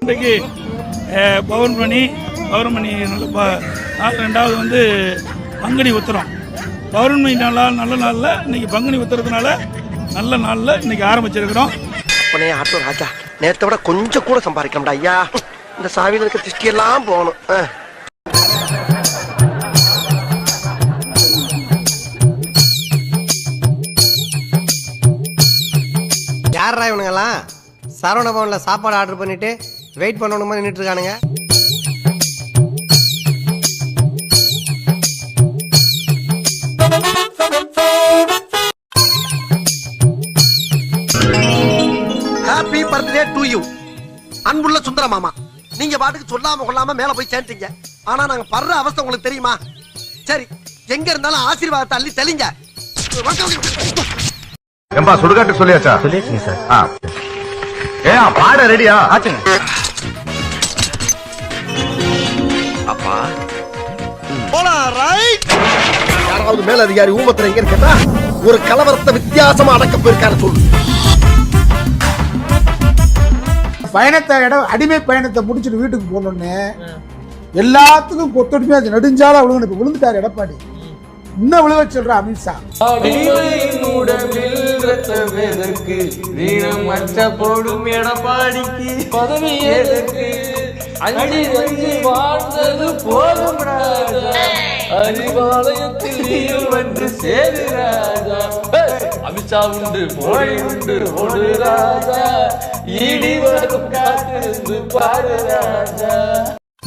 இன்றைக்கு பௌர்ணமி நாள் ரெண்டாவது வந்து பங்குனி உத்திரம். பௌர்ணமி நாளால் நல்ல நாளில் இன்னைக்கு பங்குனி உத்திரத்தினால நல்ல நாளில் இன்னைக்கு ஆரம்பிச்சிருக்கிறோம். ஆட்டோ ராஜா நேரத்தை விட கொஞ்சம் கூட சம்பாதிக்கணும்டா ஐயா. இந்த சாவியில் இருக்க திருஷ்டி எல்லாம் போகணும். யாரா இவனுங்கெல்லாம் சரவண பவன்ல சாப்பாடு ஆர்டர் பண்ணிட்டு வெயிட் பண்ணணுமா நின்றுட்டு இருக்கானுங்க. ஹாப்பி பர்த்டே டு யூ அன்புள்ள சுந்தர மாமா. நீங்க பாட்டுக்கு சொல்லாம கொள்ளாம மேல போய் சேர்ந்தீங்க. ஆனா நாங்க படுற அவஸ்தை உங்களுக்கு தெரியுமா? சரி, எங்க இருந்தாலும் ஆசீர்வாதத்தை அள்ளி தெளிங்க. ஏம்பா சுடுகாட்டு சொல்லியாச்சா? சொல்லியாச்சுங்க சார். ஏன் பாட ரெடியா ஆச்சுங்க? அப்பா போலா ரைட். யாராவது மேல அதிகாரி ஊமத்துல எங்க கேட்டா ஒரு கலவரத்தை வித்தியாசமா அடக்க போயிருக்காரு சொல்லு. பயணத்தை அடிமை பயணத்தை முடிச்சுட்டு வீட்டுக்கு போனோடனே எல்லாத்துக்கும் கொத்தடிமையா நெடுஞ்சால விழுந்துட்டாரு எடப்பாடி. இன்னும் விழுவ சொல்ற அமித்ஷா. போடும் எடப்பாடிக்கு பதவி எதற்கு? அஞ்சு வாழ்ந்தது போதும் ராஜா, அறிவாலயத்தில் வந்து சேரு ராஜா. அமித்ஷா உண்டு மோடி உண்டு ஓடு ராஜா, ஈடி வரும் காத்திருந்து பாரு ராஜா.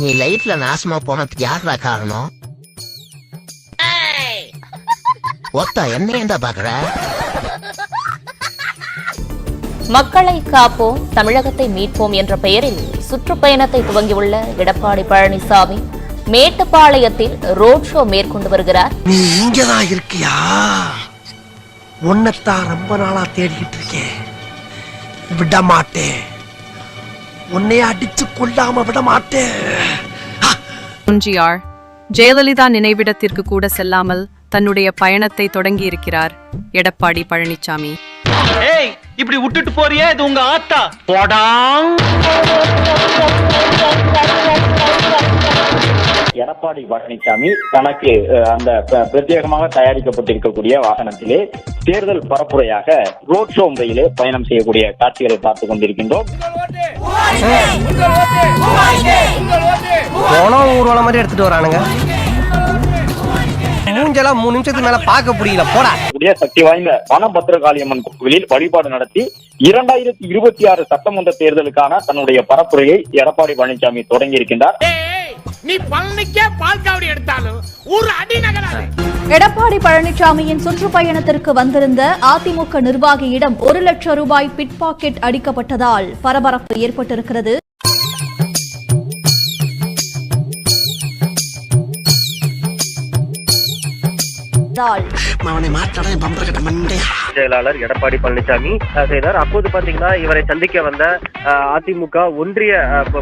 நீ லைஃப்ல நாசமா போனதுக்கு யாரா காரணம்? ஒத்தா என்ன ஏண்டா பாக்குற? மக்களை காப்போம் தமிழகத்தை மீட்போம் என்ற பெயரில் சுற்றுப்பயணத்தை துவங்கியுள்ள எடப்பாடி பழனிசாமி மேட்டுப்பாளையத்தில் ரோட் ஷோ மேற்கொண்டு வருகிறார். நீ இங்கதான் இருக்கியா? உன்னைத்தான் ரொம்ப நாளா தேடிக்கிட்டு இருக்கேன். விட மாட்டேன், உன்னை அடிச்சு கொள்ளாம விட மாட்டேன். எம்ஜிஆர் ஜெயலலிதா நினைவிடத்திற்கு கூட செல்லாமல் தன்னுடைய பயணத்தை தொடங்கி இருக்கிறார் எடப்பாடி பழனிசாமி. ஏய், இப்படி விட்டுட்டு போறியே, இது உங்க ஆத்தா போடாங். எடப்பாடி பழனிசாமி தனக்கு அந்த பிரத்யேகமாக தயாரிக்கப்பட்டிருக்கக்கூடிய வாகனத்திலே தேர்தல் பரப்புரையாக ரோட் ஷோ முறையிலே பயணம் செய்யக்கூடிய காட்சிகளை பார்த்துக் கொண்டிருக்கின்றோம். ஊர்வலம் மாதிரி எடுத்துட்டு வரானுங்க. மூஞ்செல்லாம் 3 நிமிஷத்துக்கு மேல பார்க்க முடியல. போடா. சக்தி வாய்ந்த வனபத்ரகாளியம்மன் கோவிலில் வழிபாடு நடத்தி 2026 சட்டமன்ற தேர்தலுக்கான தன்னுடைய பரப்புரையை எடப்பாடி பழனிசாமி தொடங்கி இருக்கின்றார். எடப்பாடி பழனிசாமியின் சுற்றுப்பயணத்திற்கு வந்திருந்த அதிமுக நிர்வாகியிடம் 1 லட்சம் ரூபாய் பிட் பாக்கெட் அடிக்கப்பட்டதால் பரபரப்பு ஏற்பட்டிருக்கிறது. செயலாளர் எடப்பாடி பழனிசாமி செய்தார். அப்போது பாத்தீங்கன்னா இவரை சந்திக்க வந்த அதிமுக ஒன்றிய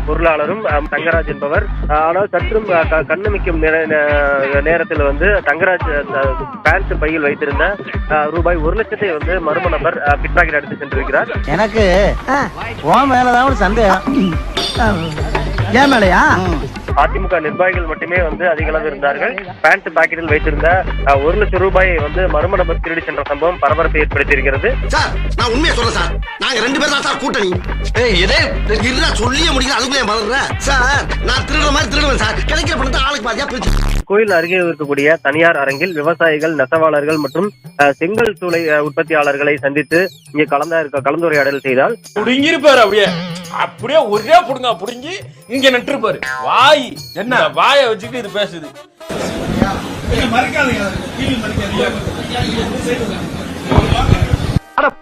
பொருளாளரும் தங்கராஜ் என்பவர். ஆனால் சற்றும் கண்ணுமிக்கும் நேரத்தில் வந்து தங்கராஜ் பேண்ட் பையில் வைத்திருந்த ரூபாய் 1 லட்சத்தை வந்து மர்ம நபர் பிட் பாக்கெட் எடுத்து சென்றிருக்கிறார். எனக்கு மேலதான் ஒரு சந்தேகம். ஏன் மேலையா? அதிமுக நிர்வாகிகள் மட்டுமே வந்து அதிக அளவு இருந்தார்கள். பேண்ட் பாக்கெட்டில் வைத்திருந்த 1 லட்சம் ரூபாயை வந்து மர்ம நபர் திருடி சென்ற சம்பவம் பரபரப்பை ஏற்படுத்தி இருக்கிறது. சார், நான் உண்மையை சொல்றேன் சார். நாங்க 2 பேர் தான் சார் கூட்டணி. சொல்லிய முடியல, அதுக்குள்ளே பதறேன் சார். நான் திருடுற மாதிரி திருடுவேன் சார். கிடைக்கிற பணத்தை ஆளுக்கு பாதியா பிரிச்சு. கோயில் அருகே இருக்கக்கூடிய தனியார் அரங்கில் விவசாயிகள், நெசவாளர்கள் மற்றும் செங்கல் சூளை உற்பத்தியாளர்களை சந்தித்து இங்கே கலந்துரையாடல் செய்தால் அப்படியே ஒரே புடுங்க புடுங்கி இங்க நட்டுருப்பாரு. வாய் என்ன வாயை வச்சுட்டு இது பேசுது.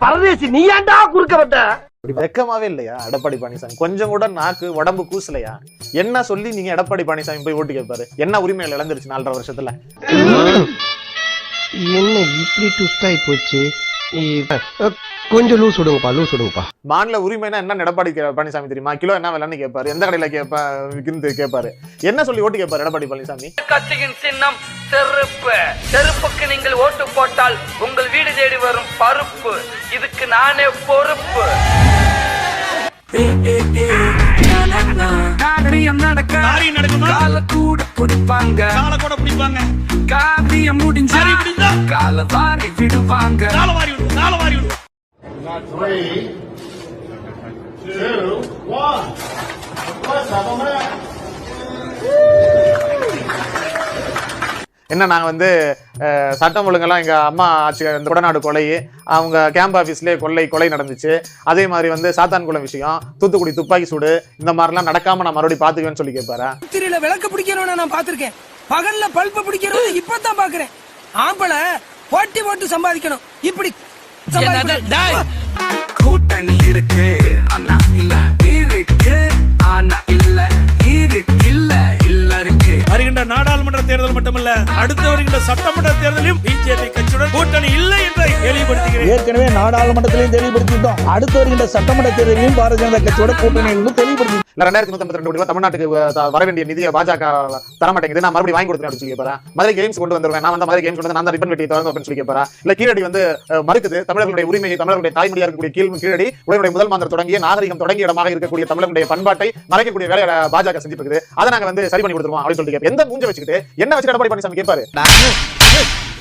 பரதேசி நீ ஏன்டா குறுக்க வந்த? வெக்கமாவே இல்லையா எடப்பாடி பழனிசாமி? கொஞ்சம் கூட நாக்கு உடம்பு கூசலையா? என்ன சொல்லி நீங்க எடப்பாடி பழனிசாமி போய் ஓட்டு கேட்பாரு? என்ன உரிமைகள் இழந்துருச்சு 4.5 வருஷத்துல? என்ன இப்படி ட்விஸ்டாய் போச்சு? கொஞ்சம் லூஸ் விடுங்கப்பா. மாநில உரிமைனா என்ன எடப்பாடி பழனிசாமி தெரியுமா? கிலோ என்ன விலைன்னு கேட்பாரு, எந்த கடையில கேட்பாரு, என்ன சொல்லி ஓட்டு கேட்பாரு எடப்பாடி பழனிசாமி? கட்சியின் சின்னம் செருப்பு. செருப்புக்கு நீங்கள் ஓட்டு போட்டால் உங்கள் வீடு தேடி வரும் பருப்பு. இதுக்கு நானே பொறுப்பு. காரியம் நடக்குமா? கால கூட பிடிப்பாங்க. காரியம் முடிஞ்சா கால வாரி விடுவாங்க. கால வாரி விடுவோம். 3, 2, 1. என்ன நாங்க வந்து சட்டம் ஒழுங்கெல்லாம் எங்க அம்மா ஆட்சி இந்த கொடநாடு கொலை, அவங்க கேம்ப் ஆபீஸ்லயே கொலை நடந்துச்சு. அதே மாதிரி வந்து சாத்தான்குளம் விஷயம், தூத்துக்குடி துப்பாக்கி சூடு, இந்த மாதிரிலாம் நடக்காம நான் மறுபடியும் பாத்துக்குவேன்னு சொல்லி கேட்பாரு. திரியில விளக்கு பிடிக்கிறவன நான் பாத்திருக்கேன், பகல்ல பல்ப பிடிக்கிறவன இப்பதான் பாக்குறேன். ஆம்பளை போட்டு சம்பாதிக்கணும், இப்படி கூட்டணி இருக்கு ஆனா இல்ல இருக்கு, ஆனா இல்ல இருக்கு. வருகின்ற நாடாளுமன்ற தேர்தல் மட்டுமல்ல, அடுத்து வருகின்ற சட்டமன்ற தேர்தலிலும் பிஜேபி கட்சியுடன் கூட்டணி இல்லை என்று தெளிவுபடுத்துகிறேன். ஏற்கனவே நாடாளுமன்றத்திலையும் தெளிவுபடுத்திட்டோம், அடுத்து வருகின்ற சட்டமன்ற தேர்தலையும் பாரதிய ஜனதா கட்சியோட கூட்டணி தெளிவுபடுத்தி 2152 தமிழ்நாட்டுக்கு வர வேண்டிய நிதியை பாஜக தரமாட்டேங்குது, நான் மறுபடியும் வாங்கி கொடுத்துறேன் அப்படின்னு சொல்லி கேட்பாரா? மதுரை கேம்ஸ் கொண்டு வந்துருவேன், நான் வந்து மதுரை கேம்ஸ் கொண்டு நான் தான் ரிப்பன் வெட்டி தரணும் அப்படின்னு சொல்லி கேட்பாரா? இல்ல கீழடி வந்து மறுக்குது, தமிழர்களுடைய உரிமையை, தமிழர்களுடைய தாய்மொழியா இருக்கக்கூடிய கீழடி உலகுடைய முதல் மாந்தர் தொடங்கிய நாகரிகம் தொடங்கிய இடமாக இருக்கக்கூடிய தமிழர்களுடைய பண்பாட்டை மறைக்கக்கூடிய வேலையை பாஜக செஞ்சுட்டு இருக்குது, அதை நாங்க வந்து சரி பண்ணி கொடுத்துருவோம் அப்படின்னு சொல்லி எந்த மூஞ்ச வச்சுக்கிட்டு என்ன வச்சு எடப்பாடி பழனிசாமி கேட்பாரு?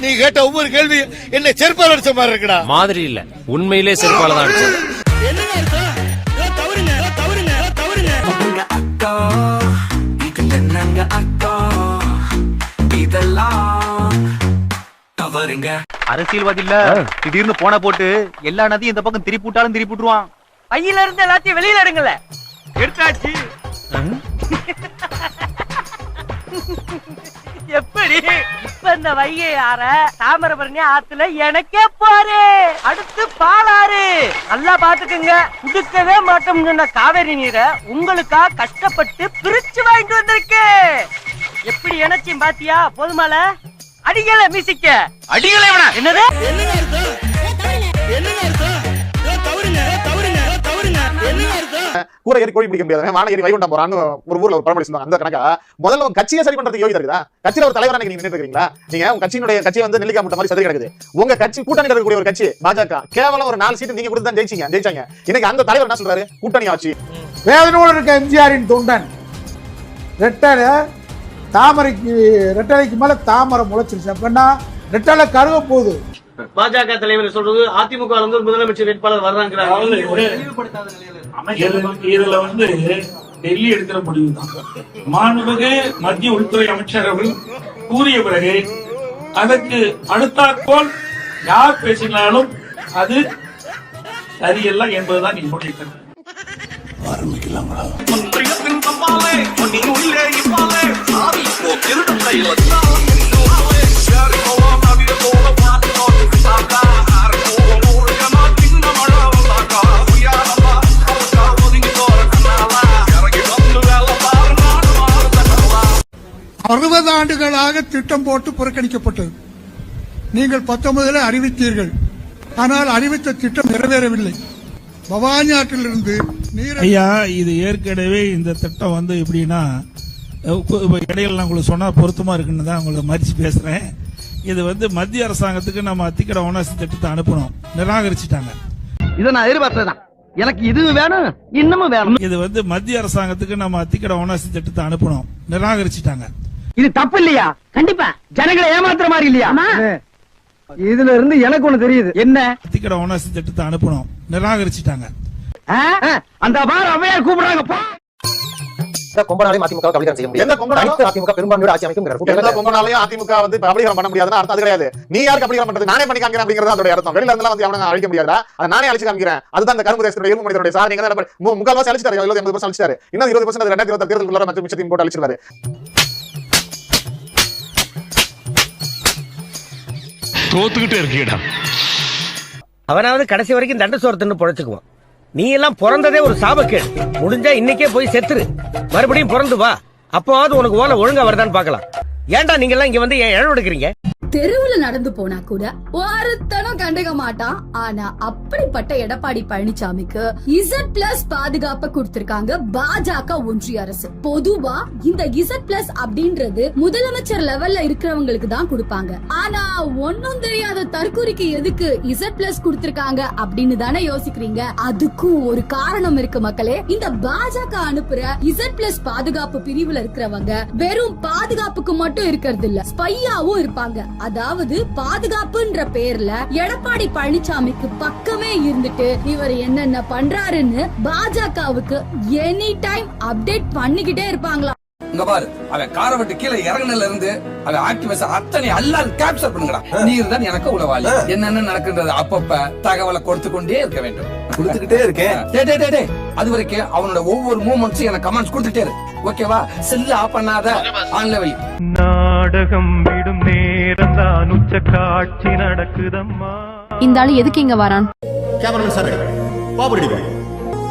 நீ கேட்ட ஒவ்வொரு கேள்வி என்ன செருப்பால் அடிச்ச மாதிரி இருக்குடா. மாதிரி இல்ல, உண்மையிலே செருப்பால தான் அடிச்சது. அரசியல்வாதி இல்ல, திடீர்னு போன போட்டு எல்லா நதியும் இந்த பக்கம் திருப்பிட்டாலும் திருப்பிட்டுருவான். பையில இருந்து எல்லாத்தையும் வெளியில எடுங்கல, எடுத்தாச்சு. எப்படி இப்ப இந்த வைகை ஆற தாமிரபரணி ஆத்துல எனக்கே பாரு, அடுத்து பாலாறு. நல்லா பாத்துக்குங்க, குடுக்கவே மாட்டோம் சொன்ன காவேரி நீரை உங்களுக்கா கஷ்டப்பட்டு பிரிச்சு வாங்கிட்டு வந்திருக்கேன். எப்படி எனச்சியும் பாத்தியா? போதுமால அடிக்கல மிசிக்க அடிக்கல என்னது? கூரை ஏறி கோழி பிடிக்க முடியாது, வான ஏறி வைகுண்டம் போறான்னு ஒரு ஊர்ல ஒரு பழமொழி சொல்லுவாங்க. அந்த கணக்கா முதல்ல உங்க கட்சியை சரி பண்றதுக்கு யோகிதா இருக்குதா? கட்சியில ஒரு தலைவரா நீங்க நின்னுட்டு இருக்கீங்களா? நீங்க உங்க கட்சியை வந்து நெல்லிக்காய் முட்டை மாதிரி சதுரி கிடக்குது. உங்க கட்சி கூட்டணி இருக்கக்கூடிய ஒரு கட்சி பாஜக கேவலம் ஒரு 4 சீட்டு நீங்க கொடுத்து தான் ஜெயிச்சாங்க. இன்னைக்கு அந்த தலைவர் என்ன சொல்றாரு? கூட்டணி ஆட்சி. வேதனோடு இருக்க எம்ஜிஆரின் தொண்டன் ரெட்டலைக்கு மேல தாமரை முளைச்சிருச்சு. அப்படின்னா ரெட்டலை கருக போகுது. பாஜக தலைவர் சொல்றது அதிமுக வந்து முதலமைச்சர் வேட்பாளர் வர்றாங்க. இதுல வந்து டெல்லி எடுக்கிற முடிவு தான். மாண்புமிகு மத்திய உள்துறை அமைச்சர் அவர்கள் கூறிய பிறகு அதற்கு அடுத்தாற்போல் யார் பேசினாலும் அது சரியல்ல என்பதுதான் என்னுடைய கருத்து. ஆரம்பிக்கலாங்களா? ஆண்டுகளாக திட்டம் போட்டு புறக்கணிக்கப்பட்டது. நீங்கள் 19 அறிவித்தீர்கள், ஆனால் அறிவித்த திட்டம் நிறைவேறவில்லை. பவானி ஆற்றிலிருந்து நீர் ஐயா, இது ஏற்கனவே இந்த திட்டம் வந்து எப்படின்னா இடையில நான் உங்களுக்கு சொன்னா பொருத்தமா இருக்குன்னு தான் உங்களுக்கு மதிச்சு பேசுறேன். இது வந்து மத்திய அரசாங்கத்துக்கு நம்ம அத்திக்கட ஓனாசி திட்டத்தை அனுப்பணும், நிராகரிச்சுட்டாங்க. இதை நான் எதிர்பார்த்ததான், எனக்கு இது வேணும் இன்னமும் வேணும். இது வந்து மத்திய அரசாங்கத்துக்கு நம்ம அத்திக்கட ஓனாசி திட்டத்தை அனுப்பணும், நிராகரிச்சுட்டாங்க. இது தப்பு இல்லையா? கண்டிப்பா ஜனங்களை ஏமாத்துற மாதிரி இல்லையா? இதுல இருந்து எனக்கு ஒண்ணு தெரியுது. என்ன? அத்திக்கட ஓனாசி திட்டத்தை அனுப்பணும், நிராகரிச்சுட்டாங்க. அந்த பார் அவையார் கூப்பிடுறாங்க. கொம்பனாலையும் அதிமுக கபலீகரம் செய்ய முடியாது. அதிமுக பெரும்பான்மையோட ஆட்சி அமைக்கும். கொம்பனாலையும் அதிமுக வந்து கபலீகரம் பண்ண முடியாதுன்னு அர்த்தம் அது கிடையாது. நீ யாருக்கு கபலீகரம் பண்றது? நானே பண்ணி காமிக்கிறேன் அப்படிங்கறது அதோட அர்த்தம். வெளியில இருந்தாலும் வந்து அவனை அழிக்க முடியாதா? அதை நானே அழிச்சு காமிக்கிறேன். அதுதான் அந்த கரும்பு தேசத்துடைய இரும்பு மனிதனுடைய சாதனை. முக்கால்வாசி அழிச்சிட்டாரு, 80% அழிச்சிட்டாரு. இன்னும் 20% 2026 தேர்தலுக்குள்ள மற்ற மிச்சத்தையும் போட்டு அழிச்சிருவாரு. தோத்துக்கிட்டே இருக்கீடா. அவனாவது கடைசி வரைக்கும் தண்ட சோரத்துன்னு பொழைச்சுக்குவான். நீ எல்லாம் பிறந்ததே ஒரு சாபக்கேடு. முடிஞ்சா இன்னைக்கே போய் செத்துரு, மறுபடியும் பிறந்து வா. அப்போவாவது உனக்கு ஓலை ஒழுங்கா வருதான்னு பாக்கலாம். ஏன்டா நீங்க எல்லாம் இங்க வந்து ஏன் இழவு எடுக்கிறீங்க? தெருவுல நடந்து போனா கூட ஒருத்தனும் கண்டுக்க மாட்டான். ஆனா அப்படிப்பட்ட எடப்பாடி பழனிசாமிக்கு Z+ பாதுகாப்பை கொடுத்திருக்காங்க பாஜக ஒன்றிய அரசு. பொதுவா இந்த Z+ அப்படின்றது முதலமைச்சர் லெவல்ல இருக்கிறவங்களுக்கு தான் கொடுப்பாங்க. ஆனா ஒன்னும் தெரியாத தற்கூரிக்கு எதுக்கு Z+ கொடுத்திருக்காங்க அப்படின்னு தானே யோசிக்கிறீங்க. அதுக்கும் ஒரு காரணம் இருக்கு மக்களே. இந்த பாஜக அனுப்புற Z+ பாதுகாப்பு பிரிவுல இருக்கிறவங்க வெறும் பாதுகாப்புக்கு மட்டும் இருக்கிறது இல்ல, ஸ்பையாவும் இருப்பாங்க. அதாவது பாதுகாப்புன்ற பேர்ல எடப்பாடி பழனிசாமிக்கு பக்கமே இருந்துட்டு இவர் என்னென்ன பண்றாருன்னு பாஜகவுக்கு எனி டைம் அப்டேட் பண்ணிக்கிட்டே இருப்பாங்களா. இங்க பாரு, அவன் காரை விட்டு கீழே இறங்குனதுல இருந்து அவன் ஆக்டிவிஸ்ட் அத்தனை எல்லாரும் கேப்சர் பண்ணுங்கடா. நீர் தான் எனக்கு உளவாளி. என்னென்ன நடக்குன்றது அப்பப்ப தகவலை கொடுத்து கொண்டே இருக்க வேண்டும். கொடுத்துக்கிட்டே இருக்கேன். அது வரைக்கும் அவனோட ஒவ்வொரு மூமெண்ட்ஸும் எனக்கு கமெண்ட்ஸ் கொடுத்துட்டே இரு. ஓகேவா? செல்ல ஆஃப் பண்ணாத, ஆன்ல வை. நாடகம் விடும் நேரம் தான் உச்ச காட்சி நடக்குதம்மா. இந்த ஆளு எதுக்கு இங்க வரான்? கேமராமேன் சார், பாபுடி பாய்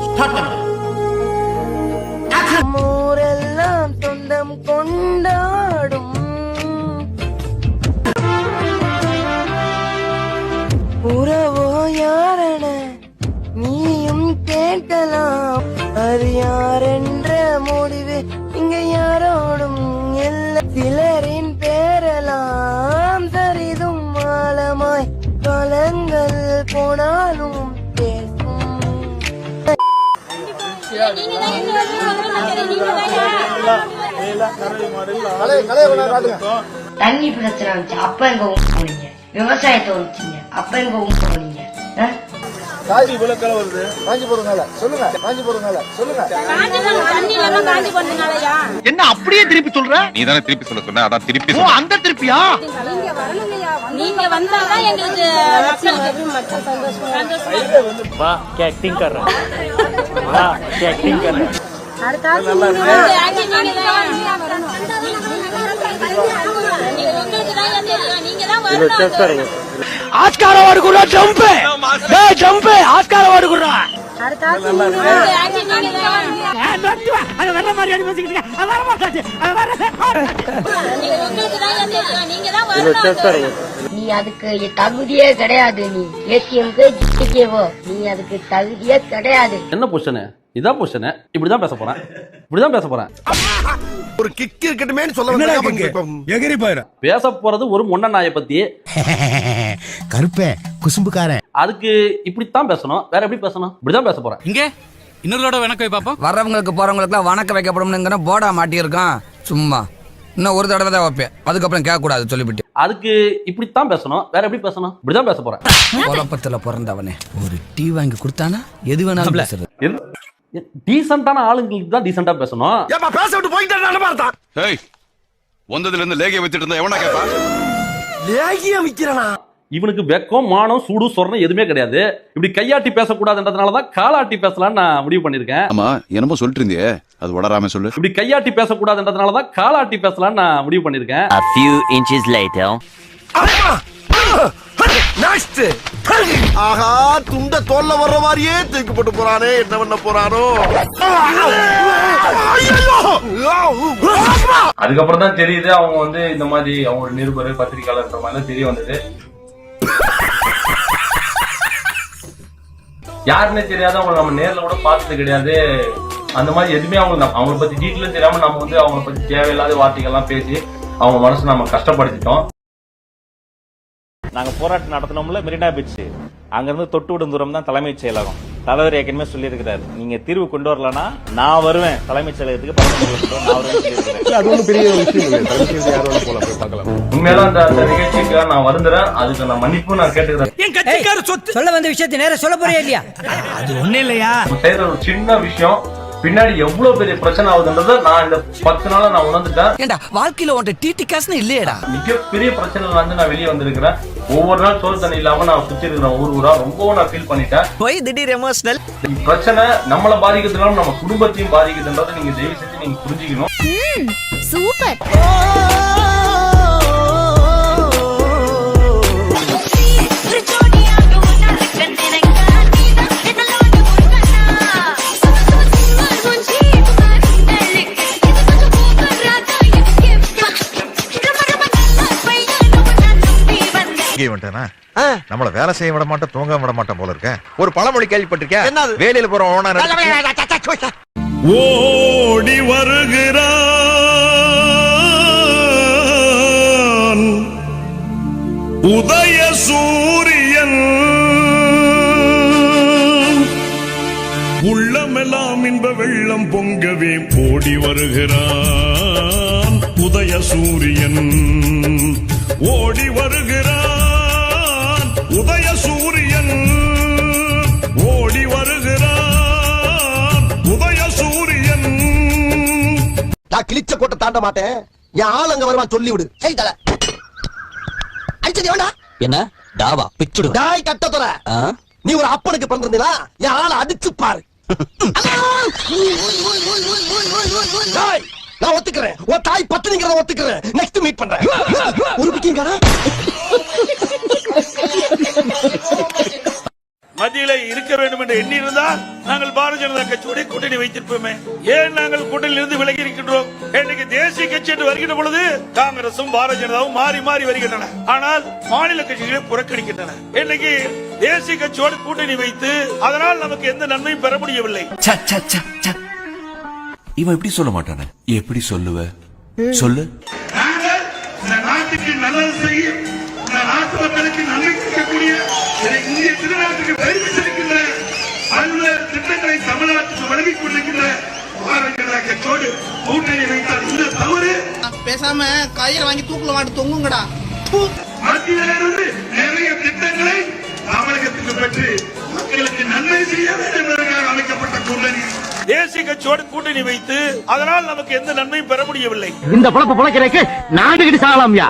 ஸ்டார்ட் பண்ணு. ஊரெல்லாம் சொந்தம் கொண்டாடும் உறவோ யாரென நீயும் கேட்கலாம். அது யாரென்ற முடிவு இங்க யாரோடும் இல்லை. சிலரின் பேரெல்லாம் சரிதும் ஆழமாய் காலங்கள் போனாலும் தண்ணி பிரச்சனை வந்துச்சு, அப்ப எங்க போனீங்க? விவசாயத்தை ஒழிச்சீங்க, அப்ப எங்க போனீங்க? காஞ்சி விளக்கல வருது, காஞ்சி போறதுனால சொல்லுங்க, காஞ்சி போறதுனால சொல்லுங்க. என்ன அப்படியே திருப்பி சொல்ற? நீ தானே திருப்பி சொல்ல சொன்ன, அதான் திருப்பி ஓ, அந்த திருப்பியா? நீங்க வந்தாதான் எங்களுக்கு வா கேக்டிங் कर रहा வா கேக்டிங் कर रहा ஆஸ்கார் அவார்டு குடுறா. ஜம்ப் ஜம்ப் ஆஸ்கார் அவார்டு குடுறா. நீ அதுக்கு தகுதியே கிடையாது. நீ ஏடிஎம்க்கு ஜிடிகேவோ நீ அதுக்கு தகுதியே கிடையாது. என்ன பொசிஷன்? இதான் பொசிஷன். இப்படிதான் பேச போறேன், இப்படிதான் பேச போறேன். ஒரு கிக் இருக்கட்டுமே சொல்ல எகிரி போயிரு. பேச போறது ஒரு முன்ன நாயை பத்தி. கருப்பே குசும்புக்காரன். அதுக்கு இப்படித்தான் பேசணும், வேற எப்படி பேசணும்? இப்படிதான் பேச போறேன். இங்க இன்னொரு வணக்கம் வை பாப்போம். வர்றவங்களுக்கு போறவங்களுக்கு வணக்கம் வைக்கப்படும்ங்கிற போர்டா மாட்டியிருக்கான். சும்மா இன்னும் ஒரு தடவை தான் வைப்பேன், அதுக்கப்புறம் கேட்க கூடாது சொல்லிவிட்டு. அதுக்கு இப்படித்தான் பேசணும், வேற எப்படி பேசணும்? இப்படிதான் பேச போறேன். குழப்பத்துல பிறந்தவனே ஒரு டீ வாங்கி கொடுத்தானா எது வேணாலும் பேசுறது. டீசென்டான ஆளுங்களுக்கு தான் டீசென்டா பேசணும். ஏப்பா பேச விட்டு போயிட்டானே பார்த்தா. ஏய், வந்ததுல இருந்து லேகிய வச்சிட்டு இருந்தா எவனா கேப்பா? லேகிய விக்கிறனா? இவனுக்கு வெக்கம், மானம், சூடு, சொரணம் எதுவுமே கிடையாது. இப்படி கையாட்டி பேசக்கூடாதுன்றதுனாலதான் காலாட்டி பேசலாம்னு நான் முடிவு பண்ணிருக்கேன். ஆமா, என்னமோ சொல்லிட்டு இருந்தியே, அது வளராம சொல்லு. இப்படி கையாட்டி பேசக்கூடாதுன்றதுனாலதான் காலாட்டி பேசலாம்னு நான் முடிவு பண்ணிருக்கேன். A few inches later. Next. ஆஹா, துண்ட தோல்ல வர்ற மாதிரியே தூக்கி போட்டு போறானே, என்ன பண்ண போறானோ? அதுக்கப்புறம் தான் தெரியுது அவங்க வந்து இந்த மாதிரி அவங்க ஒரு நிருபர், பத்திரிகையாளர் மாதிரி தெரிய வந்தது. யாருன்னே தெரியாது, அவங்க நம்ம நேர்ல கூட பார்த்தது கிடையாது. அந்த மாதிரி எதுவுமே அவங்களை பத்தி டீட்டெயிலும் தெரியாம நம்ம வந்து அவங்களை பத்தி தேவையில்லாத வார்த்தைகள்லாம் பேசி அவங்க மனசு நம்ம கஷ்டப்படுத்திட்டோம். நாங்க போராட்டம் நடத்தினோம்ல மெரினா பீச், அங்கிருந்து தொட்டு விடும் தூரம் தான் தலைமைச் செயலகம். தலைவர் ஏற்கனவே சொல்லியிருக்கிறாரு, நீங்க தீர்வு கொண்டு வரலன்னா நான் வருவேன் தலைமைச் செயலகத்துக்கு. உண்மையில அந்த நிகழ்ச்சிக்கு நான் வருந்துறேன், அதுக்கு நான் மன்னிப்பு நான் கேட்டுக்கிறேன். சொல்ல வந்த விஷயத்தை நேரம் சொல்ல போறியா இல்லையா? அது ஒண்ணு இல்லையா, செய்யற ஒரு சின்ன விஷயம் பின்னாடி எவ்வளவு பெரிய பிரச்சனை ஆகுதுன்றத நான் இந்த 10 நாளா நான் உணர்ந்துட்டேன். ஏண்டா வாழ்க்கையில உன்ட்ட டிடி காசுன்னு இல்லையடா. மிகப்பெரிய பிரச்சனைல வந்து நான் வெளியே வந்திருக்கிறேன். ஒவ்வொரு நாள் சோறு தண்ணி இல்லாம நான் சுத்தி இருக்கிறேன் ஊரா. ரொம்ப நான் ஃபீல் பண்ணிட்டேன். போய் திடீர் எமோஷனல். பிரச்சனை நம்மள பாதிக்கிறதுனால நம்ம குடும்பத்தையும் பாதிக்குதுன்றதை நீங்க தயவு செஞ்சு நீங்க புரிஞ்சுக்கணும். சூப்பர். மாட்டேனா நம்மள வேலை செய்ய விட மாட்டேன், தூங்க விட மாட்டேன் போல இருக்க. ஒரு பழமொழி கேள்விப்பட்டிருக்கேன். என்னது? வேலையில போற ஓனர் ஓடி வருகிறான் உதய சூரியன், உள்ளமெல்லாம் இன்ப வெள்ளம் பொங்கவே ஓடி வருகிறான் உதய சூரியன். ஓடி வருகிறான் உதய சூரியன், ஓடி வருகிறான் உதய சூரியன். நான் கிழிச்ச கோட்டை தாண்ட மாட்டேன். என் ஆள் அங்க வருவான், சொல்லி விடு. அடிச்சது வேண்டா என்ன டாவா பிச்சுடு டாய் கட்டத்தொர. நீ ஒரு அப்பனுக்கு பிறந்திருந்தீனா என் ஆளை அடிச்சு பாரு. டாய், நான் ஒத்துக்கிறேன். உன் தாய் பத்தினிங்கிறத ஒத்துக்கிறேன். நெக்ஸ்ட் மீட் பண்றேன். ஒரு பிக்கிங்கடா. மத்தியில இருக்க வேண்டும் என்று எண்ணி இருந்தால் நாங்கள் பாரதிய ஜனதா கட்சியோட கூட்டணி வைத்திருப்போமே. ஏன் நாங்கள் கூட்டணியில் இருந்து விலகி இருக்கின்றோம்? இன்னைக்கு தேசிய கட்சி என்று வருகின்ற பொழுது காங்கிரசும் பாரதிய ஜனதாவும் மாறி மாறி வருகின்றன. ஆனால் மாநில கட்சிகளை புறக்கணிக்கின்றன. இன்னைக்கு தேசிய கட்சியோடு கூட்டணி வைத்து அதனால் நமக்கு எந்த நன்மையும் பெற முடியவில்லை. இவன் எப்படி சொல்ல மாட்டானே? எப்படி சொல்லுவ? சொல்லு. நாங்கள் இந்த நாட்டுக்கு நல்லது செய்யும், இந்த நாட்டு மக்களுக்கு நன்மை செய்யக்கூடிய இந்திய திருநாட்டுக்கு பெருமை சேர்க்கின்ற பல்வேறு திட்டங்களை தமிழ்நாட்டுக்கு வழங்கிக் கொண்டிருக்கின்ற பாரதிய ஜனதா கட்சியோடு கூட்டணி வைத்தால் இந்த தவறு. பேசாம கயிறு வாங்கி தூக்குல மாட்டு தொங்குங்கடா. மத்தியிலிருந்து நிறைய திட்டங்களை தமிழகத்துக்கு பெற்று மக்களுக்கு நன்மை செய்ய வேண்டும் என்பதற்காக அமைக்கப்பட்ட கூட்டணி. தேசிய கட்சியோடு கூட்டணி வைத்து அதனால் நமக்கு எந்த நன்மையும் பெற முடியவில்லை. இந்த பொழப்பு பொழைக்கிறதுக்கு நாடுகிட்டு சாகலாம்யா.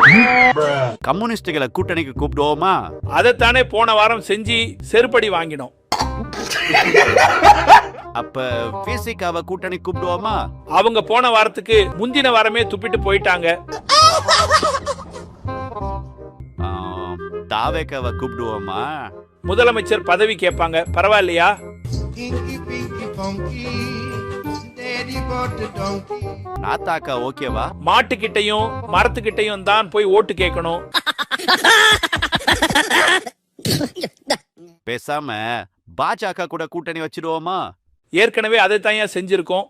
கம்யூனிஸ்டுகளை கூட்டணிக்கு கூப்பிடுவோமா? அதைத்தானே போன வாரம் செஞ்சு செருப்படி வாங்கினோம். அப்ப பிசிகாவை கூட்டணி கூப்பிடுவோமா? அவங்க போன வாரத்துக்கு முந்தின வாரமே துப்பிட்டு போயிட்டாங்க. தாவேக்காவை கூப்பிடுவோமா? முதலமைச்சர் பதவி கேட்பாங்க, பரவாயில்லையா? நாத்தாக்கா ஓகேவா? மாட்டுக்கிட்டையும் மரத்துக்கிட்டையும் தான் போய் ஓட்டு கேட்கணும். பேசாம பாஜக கூட கூட்டணி வச்சிடுவோமா? ஏற்கனவே அதைத்தான் செஞ்சிருக்கோம்.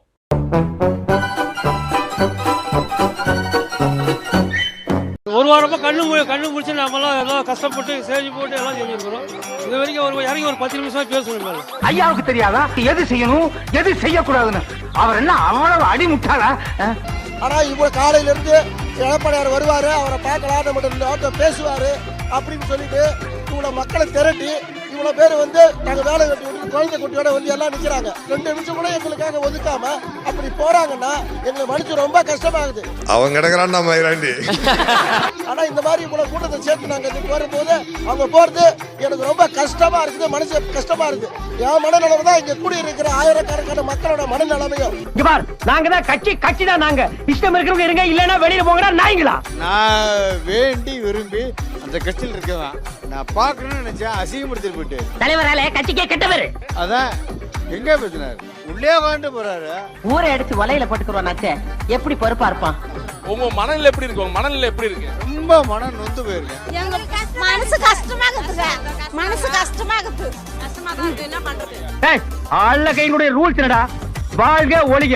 ஒரு வாரமா கண்ணு முடிச்சு நம்மளாம் எல்லாம் கஷ்டப்பட்டு சேஜி போட்டு எல்லாம் செஞ்சிருக்கிறோம். இது வரைக்கும் இறங்கி ஒரு 10 நிமிஷம் பேசணும். ஐயாவுக்கு தெரியாதா எது செய்யணும் எது செய்யக்கூடாதுன்னு? அவர் என்ன அவ்வளவு அடிமுட்டாளா? ஆனா இவ்வளவு காலையில இருந்து எடப்பாடியார் வருவாரு, அவரை பார்க்கலாம், நம்ம பேசுவாரு அப்படின்னு சொல்லிட்டு இவ்வளவு மக்களை திரட்டி இவ்வளவு பேர் வந்து நாங்க வேலை வெட்டி விட்டு குழந்தை குட்டியோட வந்து எல்லாம் நிக்கிறாங்க. 2 நிமிஷம் கூட எங்களுக்காக ஒதுக்காம அப்படி போறாங்கன்னா எங்களை மனுஷன் ரொம்ப கஷ்டமாகுது. அவங்க கிடக்குறான் நம்ம இராண்டி. ஆனா இந்த மாதிரி இவ்வளவு கூட்டத்தை சேர்த்து நாங்க வரும்போது அவங்க போறது எனக்கு ரொம்ப கஷ்டமா இருக்குது, மனசு கஷ்டமா இருக்கு. என் மனநிலைமை தான் இங்க கூடி இருக்கிற ஆயிரக்கணக்கான மக்களோட மனநிலைமையும். நாங்க தான் கட்சி தான். நாங்க இஷ்டம் இருக்கிறவங்க இருங்க, இல்லன்னா வெளியில போங்கடா நாய்ங்களா. நான் வேண்டி விரும்பி அந்த கட்சியில் இருக்கவன் நான் பாக்கணும்னு நினைச்சேன், அசிங்கப்படுத்திட்டு போயிட்டு தலைவரால கட்சிக்கே கெட்டவர். அதான் எங்க பேசினாரு, உள்ளே வாழ்ந்து போறாரு. ஊரை அடிச்சு வலையில போட்டுக்குறானாச்சே, எப்படி பொறுப்பா இருப்பான்? உங்க மனநிலை எப்படி இருக்கு? உங்க மனநிலை எப்படி இருக்கு? ரொம்ப மனம் நொந்து போயிருக்கேன். மனசு கஷ்டமாகுது, மனசு கஷ்டமாகுது. என்ன பண்றது? ஆள்ல கைங்களுடைய ரூல்ஸ் என்னடா? வாழ்க ஒளிக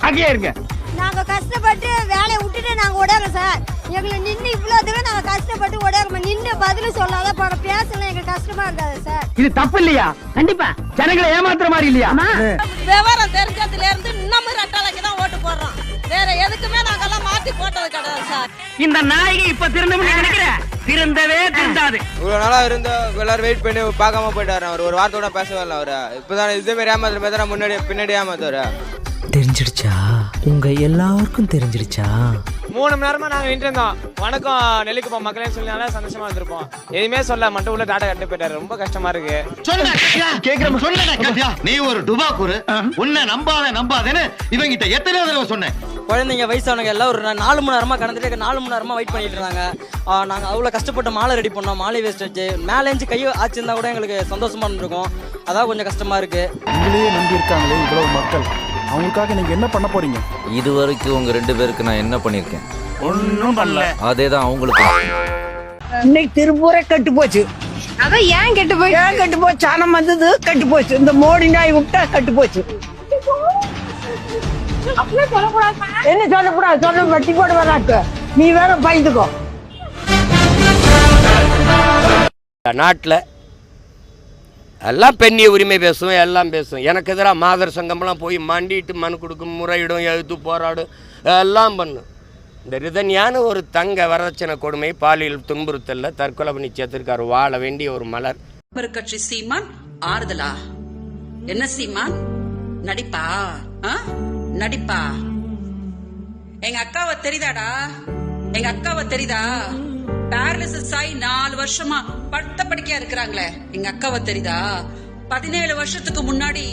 அங்கேயே இருங்க. நாங்க கஷ்டப்பட்டு வேலையை விட்டுட்டு நாங்க ஓடறோம் சார். எங்களை நின்று இவ்வளவு தூரம் நாங்க கஷ்டப்பட்டு ஓடறோம். நின்று பதில் சொல்லாத பேசலாம், எங்களுக்கு கஷ்டமா இருக்காது சார். இது தப்பு இல்லையா? கண்டிப்பா ஜனங்களை ஏமாத்துற மாதிரி இல்லையா? விவரம் தெரிஞ்சதுல இருந்து இன்னமும் ரெட்டாலைக்கு தான் ஓட்டு போடுறோம். வேற எதுக்குமே நாங்கெல்லாம் மாத்தி போட்டது கிடையாது சார். இந்த நாயகி இப்ப திருந்தணும்னு நினைக்கிறேன். திருந்தவே திருந்தாது. இவ்வளவு நாளா இருந்த எல்லாரும் வெயிட் பண்ணி பார்க்காம போயிட்டாரு. அவர் ஒரு வார்த்தை கூட பேசவே இல்லை. அவரு இப்பதான் இதே மாதிரி ஏமாத்துற மாதிரி தான் முன்னாடி பின்னாடி ஏமாத்துவாரு. தெரிஞ்சிடுச்சா? உங்க எல்லாருக்கும் தெரிஞ்சிடுச்சா? 3 மணி நேரமா நாங்க நின்று இருந்தோம். வணக்கம் நெல்லிக்குப்பா மக்களே சொல்லி சந்தோஷமா இருந்திருப்போம். எதுவுமே சொல்ல மட்டும் உள்ள டாட்டா கட்டு போயிட்டாரு. ரொம்ப கஷ்டமா இருக்கு. நீ ஒரு டுபாக்கூரு, உன்னை நம்பாதேன்னு இவங்கிட்ட எத்தனை தடவை சொன்னேன். குழந்தைங்க வயசானவங்க எல்லாம் ஒரு 4 மணி நேரமா கடந்துட்டு 4 மணி நேரமா வெயிட் பண்ணிட்டு இருந்தாங்க. நாங்க அவ்வளவு கஷ்டப்பட்டு மாலை ரெடி பண்ணோம். மாலை வேஸ்ட் வச்சு மேலே எஞ்சி கை ஆச்சிருந்தா கூட எங்களுக்கு சந்தோஷமா இருந்திருக்கும். அதான் கொஞ்சம் கஷ்டமா இருக்கு. உங்களையே நம்பி இருக்காங்களே இவ்வளவு மக்கள், அவங்களுக்காக நீங்க என்ன பண்ண போறீங்க? இது வரைக்கும் உங்க 2 பேருக்கு நான் என்ன பண்ணிருக்கேன்? ஒண்ணும் பண்ணல. அதேதான் அவங்களுக்கு. இன்னைக்கு திருப்பூரே கட்டு போச்சு. அதான் ஏன் கெட்டு போய் ஏன் கட்டு போச்சு? சனம் வந்தது கட்டு போச்சு. இந்த மோடி நாய் விட்டா கட்டு போச்சு. என்ன சொல்லக்கூடாது? சொல்ல வட்டி போட வராக்கு. நீ வேற பயந்துக்கோ. நாட்டில் எல்லாம் பெண்ணிய உரிமை பேசும், எல்லாம் பேசும். எனக்கு எதிராக மாதர் சங்கம்லாம் போய் மண்டிட்டு மனு கொடுக்கும், முறையிடும், எழுத்து போராடும், எல்லாம் பண்ணும். இந்த ரிதன்யான ஒரு தங்க வரதட்சணை கொடுமை, பாலியல் துன்புறுத்தல்ல தற்கொலை பண்ணி சேர்த்திருக்காரு. வாழ வேண்டிய ஒரு மலர். கட்சி சீமான் ஆறுதலா? என்ன சீமான் நடிப்பா? நடிப்பா? எங்க அக்காவை தெரியுதாடா? எங்க அக்காவை தெரியுதா? பேரலிசிஸ் ஆகி 4 வருஷமா படுத்த படுக்கையா இருக்கிறாங்களே, எங்க அக்காவை தெரியுதா? 17 வருஷத்துக்கு முன்னாடி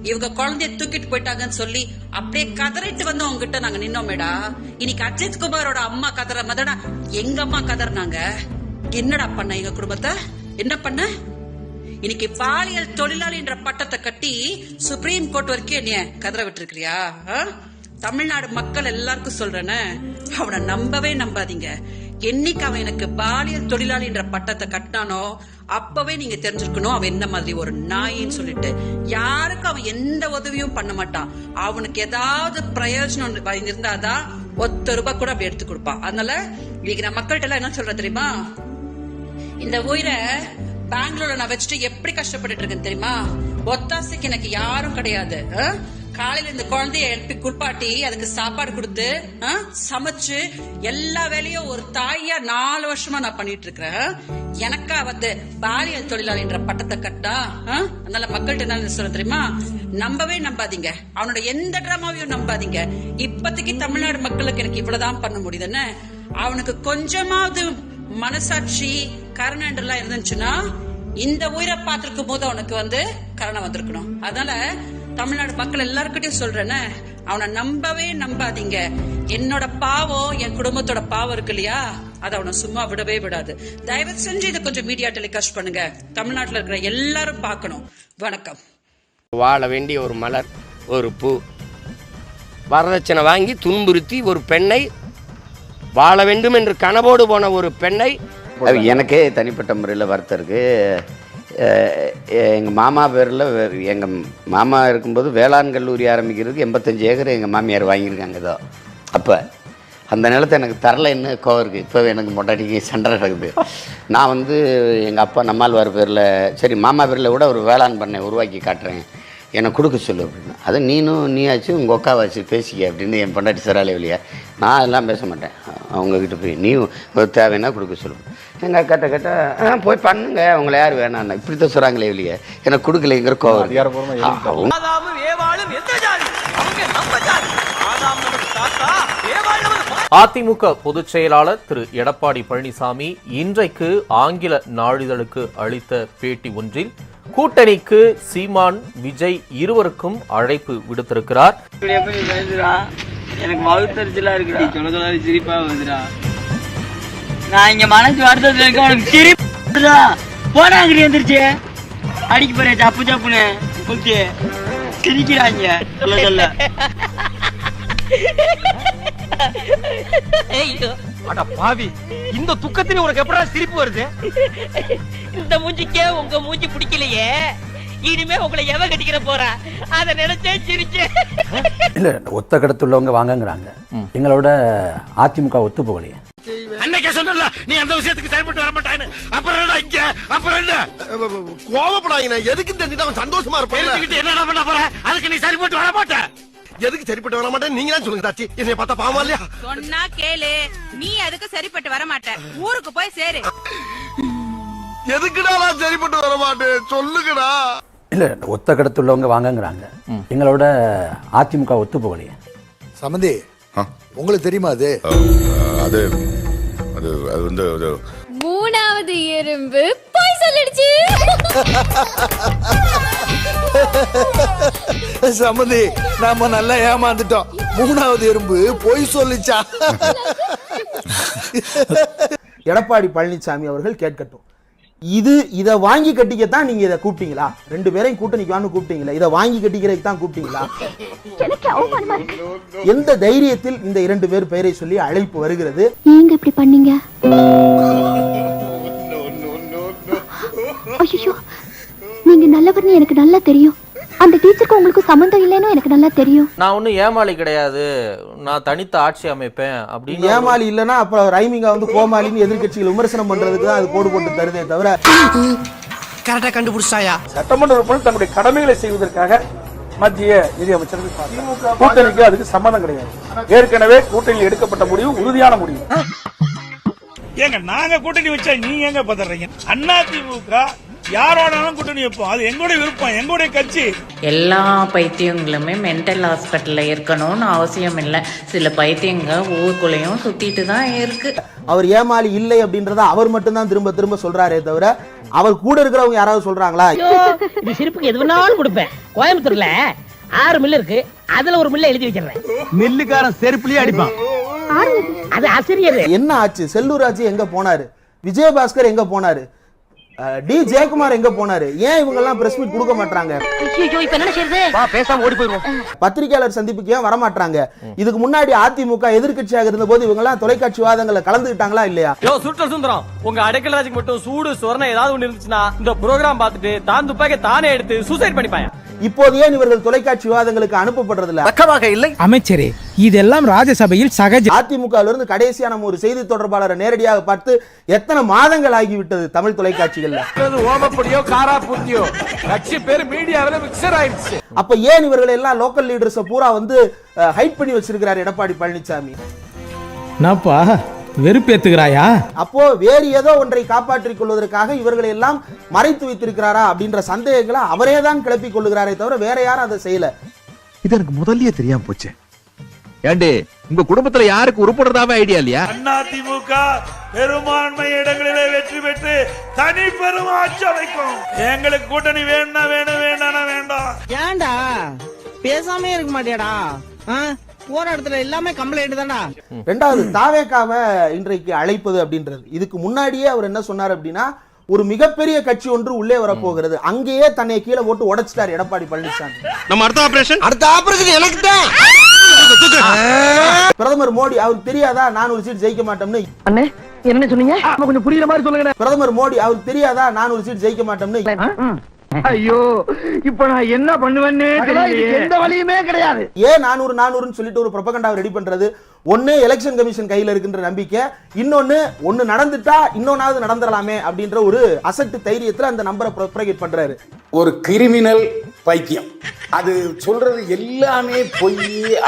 இவங்க குழந்தைய தூக்கிட்டு போயிட்டாங்கன்னு சொல்லி அப்படியே கதறிட்டு வந்து உங்ககிட்ட நாங்க நின்னோமேடா. இன்னைக்கு அஜித் குமாரோட அம்மா கதற மாதிரிடா எங்க அம்மா கதறினாங்க. என்னடா பண்ண எங்க குடும்பத்தை? என்ன பண்ண? இன்னைக்கு பாலியல் தொழிலாளின்ற பட்டத்தை கட்டி சுப்ரீம் கோர்ட் வரைக்கும் என்னைய கதற விட்டுருக்கிறியா? தமிழ்நாடு மக்கள் எல்லாருக்கும் சொல்றேன்னு, அவனை நம்பவே நம்பாதீங்க. என்னைக்கு அவன் எனக்கு பாலியல் தொழிலாளின்ற பட்டத்தை கட்டினானோ அப்பவே நீங்க தெரிஞ்சிருக்கணும் அவன் என்ன மாதிரி ஒரு நாயின்னு சொல்லிட்டு. யாருக்கும் அவன் எந்த உதவியும் பண்ண மாட்டான். அவனுக்கு ஏதாவது பிரயோஜனம் இருந்தாதான் ₹1 கூட அப்படி எடுத்து கொடுப்பான். அதனால இன்னைக்கு நான் மக்கள்கிட்ட எல்லாம் என்ன சொல்றேன் தெரியுமா? இந்த உயிரை பெங்களூர்ல நான் வச்சுட்டு எப்படி கஷ்டப்பட்டு இருக்கேன் தெரியுமா? ஒத்தாசைக்கு எனக்கு யாரும் கிடையாது. காலையில இந்த குழந்தைய எழுப்பி குளிப்பாட்டி அதுக்கு சாப்பாடு கொடுத்து சமைச்சு எல்லா வேலையும் ஒரு தாயா 4 வருஷமா நான் பண்ணிட்டு இருக்கிறேன். எனக்கா வந்து பாலியல் தொழிலாளின்ற பட்டத்தை கட்டா. அதனால மக்கள்கிட்ட என்ன சொல்ல தெரியுமா? நம்பவே நம்பாதீங்க. அவனோட எந்த டிராமாவையும் நம்பாதீங்க. இப்போதைக்கு தமிழ்நாடு மக்களுக்கு எனக்கு இவ்வளவுதான் பண்ண முடியுதுன்னு. அவனுக்கு கொஞ்சமாவது மனசாட்சி கருணன்றெல்லாம் இருந்துச்சுன்னா இந்த உயிரை பார்த்திருக்கும் போது அவனுக்கு வந்து கருணை வந்திருக்கணும். அதனால தமிழ்நாடு மக்கள் எல்லாருக்கிட்டையும் சொல்றேன்னு, அவனை நம்பவே நம்பாதீங்க. என்னோட பாவம், என் குடும்பத்தோட பாவம் இருக்கு இல்லையா, அதை அவனை சும்மா விடவே விடாது. தயவு செஞ்சு இதை கொஞ்சம் மீடியா டெலிகாஸ்ட் பண்ணுங்க. தமிழ்நாட்டில் இருக்கிற எல்லாரும் பார்க்கணும். வணக்கம். வாழ வேண்டிய ஒரு மலர், ஒரு பூ. வரதட்சணை வாங்கி துன்புறுத்தி ஒரு பெண்ணை, வாழ வேண்டும் என்று கனவோடு போன ஒரு பெண்ணை, எனக்கே தனிப்பட்ட முறையில் வருத்தம் இருக்குது. எங்கள் மாமா பேரில், எங்கள் மாமா இருக்கும்போது வேளாண் கல்லூரி ஆரம்பிக்கிறதுக்கு 85 ஏக்கர் எங்கள் மாமியார் வாங்கியிருக்காங்க. ஏதோ அப்போ அந்த நிலத்தை எனக்கு தரலைன்னு கோவம் இருக்குது. இப்போ எனக்கு மொட்டாட்டிக்கு சண்டை நடக்குது. நான் வந்து எங்கள் அப்பா நம்மாழ்வார் பேரில், சரி மாமா பேரில் கூட ஒரு வேளாண் பண்ணை உருவாக்கி காட்டுறேன், எனக்கு கொடுக்க சொல்லு அப்படின்னு. அதை நீயாச்சு உங்கள் அக்காவாச்சு பேசிக்க அப்படின்னு என் பொண்டாட்டி சராலே இல்லையா. நான் அதெல்லாம் பேச மாட்டேன். அவங்கக்கிட்ட போய் நீ தேவைன்னா கொடுக்க சொல்லுவேன். எங்கள் அக்காட்ட கேட்டால் போய் பண்ணுங்க, அவங்கள யார் வேணான்னா இப்படி தான் சொல்கிறாங்களே இல்லையா, எனக்கு கொடுக்கலைங்கிற கோவம். அதிமுக பொதுச் செயலாளர் திரு எடப்பாடி பழனிசாமி இன்றைக்கு ஆங்கில நாளிதழுக்கு அளித்த பேட்டி ஒன்றில் கூட்டணிக்கு சீமான், விஜய் இருவருக்கும் அழைப்பு விடுத்திருக்கிறார். எனக்கு வகுத்தறிச்சலா இருக்குடா. சொல்ல சிரிப்பா வருதுடா. நான் இங்க மனசு வருத்தத்துல இருக்க, உனக்கு சிரிப்புடா. போனாங்க எந்திரிச்சு அடிக்க போறேன் சப்பு சப்புன்னு ஓகே சிரிக்கிறாங்க. சொல்ல சொல்ல அட பாவி, இந்த துக்கத்திலே உனக்கு எப்படா சிரிப்பு வருது? இந்த மூஞ்சிக்கே உங்க மூஞ்சி பிடிக்கலையே, இனிமே உங்களை எவ கட்டிக்கிற போறா அத நினைச்சே சிரிச்சேன். இல்ல ஒத்த கடத்துள்ளவங்க வாங்கங்கிறாங்க. எங்களோட அதிமுக ஒத்து போகலையே. அன்னைக்கே சொன்னல நீ அந்த விஷயத்துக்கு செயல்பட்டு வர மாட்டான்னு. அப்புறம் என்ன இங்க? அப்புறம் என்ன கோவப்படாதீங்க. எதுக்கு தெரிஞ்சு அவன் சந்தோஷமா இருப்பான். என்ன பண்ண போற? அதுக்கு நீ சரிபட்டு வர மாட்ட. எதுக்கு சரிப்பட்டு வர மாட்டேன் நீங்க தான் சொல்லுங்க. தாச்சி என்னைய பார்த்தா பாவமா இல்லையா? சொன்னா கேளு. நீ அதுக்கு சரிப்பட்டு வர மாட்ட. ஊருக்கு போய் சேரு. எதுக்குடா நான் சரிப்பட்டு வர மாட்டேன் சொல்லுங்கடா. இல்ல ஒத்த கடத்துள்ளவங்க வாங்கங்கிறாங்க. எங்களோட அதிமுக ஒத்து போகலையே. சம்பந்தி, உங்களுக்கு தெரியுமா அது? அது அது அது வந்து மூணாவது எறும்பு போய் சொல்லிடுச்சு. சம்பந்தி, நாம நல்லா ஏமாந்துட்டோம். மூணாவது எறும்பு போய் சொல்லிச்சா? எடப்பாடி பழனிசாமி அவர்கள் கேட்கட்டும். இதை வாங்கி கட்டிக்கத்தான் நீங்க இதை கூப்பிட்டீங்களா? 2 பேரையும் கூட்டணிக்கு கூப்பிட்டீங்களா? இதை வாங்கி கட்டிக்கிறதுக்கு தான் கூப்பிட்டீங்களா? எந்த தைரியத்தில் இந்த 2 பேர் பெயரை சொல்லி அழைப்பு வருகிறது? நீங்க இப்படி பண்ணீங்க? ஐயோ, நீங்க நல்லவர்னு எனக்கு நல்லா தெரியும். அந்த டீச்சருக்கு உங்களுக்கு சம்மந்தம் இல்லைன்னு எனக்கு நல்லா தெரியும். நான் ஒன்றும் ஏமாளி கிடையாது, நான் தனித்த ஆட்சி அமைப்பேன் அப்படின்னு. ஏமாளி இல்லைன்னா அப்புறம் ரைமிங்கா வந்து கோமாளின்னு எதிர்கட்சிகள் விமர்சனம் பண்றதுக்கு தான் அது கோடு போட்டு தருதே தவிர. கரெக்டா கண்டுபிடிச்சாயா? சட்டமன்ற உறுப்பினர் தன்னுடைய கடமைகளை செய்வதற்காக மத்திய நிதியமைச்சருக்கு கூட்டணிக்கு அதுக்கு சம்மந்தம் கிடையாது. ஏற்கனவே கூட்டணியில் எடுக்கப்பட்ட முடிவு உறுதியான முடிவு. ஏங்க நாங்க கூட்டணி வச்சா நீங்க எங்க பதறீங்க? அதிமுக யாரோடாலும் கூட்டணி வைப்போம், அது எங்களுடைய விருப்பம், எங்களுடைய கட்சி. எல்லா பைத்தியங்களுமே மென்டல் ஹாஸ்பிட்டல்ல இருக்கணும்னு அவசியம் இல்லை. சில பைத்தியங்க ஊருக்குள்ளேயும் சுத்திட்டு தான் இருக்கு. அவர் ஏமாளி இல்லை அப்படின்றத அவர் மட்டும்தான் திரும்ப திரும்ப சொல்றாரே தவிர அவர் கூட இருக்கிறவங்க யாராவது சொல்றாங்களா? இது சிரிப்புக்கு எது வேணாலும் கொடுப்பேன். கோயம்புத்தூர்ல 6 மில்லு இருக்கு, அதுல ஒரு மில்ல எழுதி வச்சிடுறேன். மில்லுக்காரன் செருப்புலயே அடிப்பான். அது ஆசிரியர். என்ன ஆச்சு? செல்லூர் ராஜு எங்க போனாரு? விஜயபாஸ்கர் எங்க போனாரு? டி ஜெயக்குமார் எங்க போனாரு? ஏன் இவங்க எல்லாம் பிரஸ் மீட் கொடுக்க மாட்டாங்க? பேசாம ஓடி போயிருவோம். பத்திரிகையாளர் சந்திப்புக்கு ஏன் வர மாட்டாங்க? இதுக்கு முன்னாடி அதிமுக எதிர்க்கட்சியாக இருந்த போது இவங்க எல்லாம் தொலைக்காட்சி விவாதங்களை கலந்துக்கிட்டாங்களா இல்லையா? சுற்ற சுந்தரம், உங்க அடைக்கல் ராஜுக்கு மட்டும் சூடு சொரணை ஏதாவது ஒண்ணு இருந்துச்சுன்னா இந்த ப்ரோகிராம் பார்த்துட்டு தான் துப்பாக்கி தானே எடுத்து சூசைட் பண்ணிப்பாங்க. இப்போது ஏன் இவர்கள் தொலைக்காட்சி விவாதங்களுக்கு அனுப்பப்படுறதில்ல? பக்கமாக இல்லை அமைச்சரே, இதெல்லாம் ராஜ்யசபையில் சகஜ. அதிமுகவிலிருந்து இருந்து கடைசியா நம்ம ஒரு செய்தி தொடர்பாளரை நேரடியாக பார்த்து எத்தனை மாதங்கள் ஆகிவிட்டது தமிழ் தொலைக்காட்சிகள்ல. ஓமப்படியோ காரா பூத்தியோ கட்சி பேர் மீடியாவில மிக்சர் ஆயிடுச்சு. அப்ப ஏன் இவர்கள் எல்லாம் லோக்கல் லீடர்ஸ் பூரா வந்து ஹைட் பண்ணி வச்சிருக்கிறார் எடப்பாடி பழனிசாமி? நாப்பா வெறுப்பேத்துகிறாயா? அப்போ வேறு ஏதோ ஒன்றை காப்பாற்றிக் கொள்வதற்காக இவர்களை எல்லாம் மறைத்து வைத்திருக்கிறாரா அப்படின்ற சந்தேகங்களை அவரே தான் கிளப்பிக் கொள்ளுகிறாரே தவிர வேற யாரும் அதை செய்யல. இது எனக்கு முதல்லயே தெரியாம போச்சு. ஏண்டி உங்க குடும்பத்துல யாருக்கு உருப்படுறதாவே ஐடியா இல்லையா? அதிமுக பெரும்பான்மை இடங்களிலே வெற்றி பெற்று தனி பெரும் ஆட்சி அமைக்கும். எங்களுக்கு கூட்டணி வேணா வேணும், வேண்டானா வேண்டாம். ஏன்டா பேசாமே இருக்க மாட்டியாடா? போற இடத்துல எல்லாமே கம்ப்ளைண்ட் தான்டா. ரெண்டாவது, தாவேகாவை இன்றைக்கு அழைப்பது அப்படின்றது, இதுக்கு முன்னாடியே அவர் என்ன சொன்னார் அப்படின்னா, ஒரு மிகப்பெரிய கட்சி ஒன்று உள்ளே வரப்போகிறது, அங்கேயே தன்னை கீழே போட்டு உடைச்சிட்டார் எடப்பாடி பழனிசாமி. நம்ம அடுத்த ஆபரேஷன் எனக்கு தான். பிரதமர் மோடி அவருக்கு தெரியாதா 400 சீட் ஜெயிக்க மாட்டோம்னு? அண்ணே என்ன சொன்னீங்க? கொஞ்சம் புரியுற மாதிரி சொல்லுங்க. பிரதமர் மோடி அவருக்கு தெரியாதா 400 சீட் ஜெயிக்க மாட்டோம்னு? ஐயோ, இப்ப நான் என்ன பண்ணுவேன்னு தெரியல. எந்த வழியுமே கிடையாது. ஏன் 400 சொல்லிட்டு ஒரு ப்ரொபகண்டாவை ரெடி பண்றது? ஒன்னு எலெக்ஷன் கமிஷன் கையில இருக்கின்ற நம்பிக்கை, இன்னொன்னு நடந்துட்டா இன்னொன்னாவது நடந்துடலாமே அப்படின்ற ஒரு அசட்டு தைரியத்துல அந்த நம்பரை ப்ரொபகேட் பண்றாரு. ஒரு கிரிமினல் பைத்தியம். அது சொல்றது எல்லாமே பொய்,